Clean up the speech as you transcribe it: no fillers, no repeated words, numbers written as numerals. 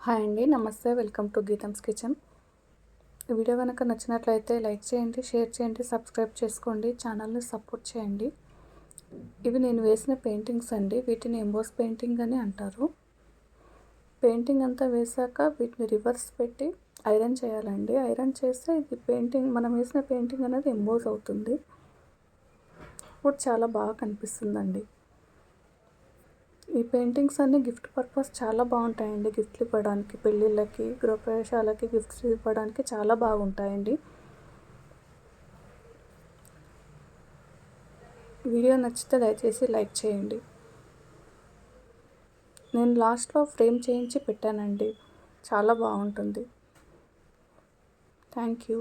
Hi అండి, నమస్తే. Welcome to Geetham's kitchen. ఈ వీడియో కనుక నచ్చినట్లయితే లైక్ చేయండి, షేర్ చేయండి, సబ్స్క్రైబ్ చేసుకోండి, ఛానల్ని సపోర్ట్ చేయండి. ఇవి నేను వేసిన పెయింటింగ్స్ అండి. వీటిని ఎంబోస్ పెయింటింగ్ అని అంటారు. పెయింటింగ్ అంతా వేసాక వీటిని రివర్స్ పెట్టి ఐరన్ చేయాలండి. ఐరన్ చేస్తే ఇది పెయింటింగ్, మనం వేసిన పెయింటింగ్ అనేది ఎంబోస్ అవుతుంది. ఇప్పుడు చాలా బాగా కనిపిస్తుందండి. ఈ పెయింటింగ్స్ అన్నీ గిఫ్ట్ పర్పస్ చాలా బాగుంటాయండి. గిఫ్ట్లు ఇవ్వడానికి, పెళ్ళిళ్ళకి, గృహప్రవేశాలకి గిఫ్ట్స్ ఇవ్వడానికి చాలా బాగుంటాయండి. వీడియో నచ్చితే దయచేసి లైక్ చేయండి. నేను లాస్ట్లో ఫ్రేమ్ చేయించి పెట్టానండి. చాలా బాగుంటుంది. Thank you.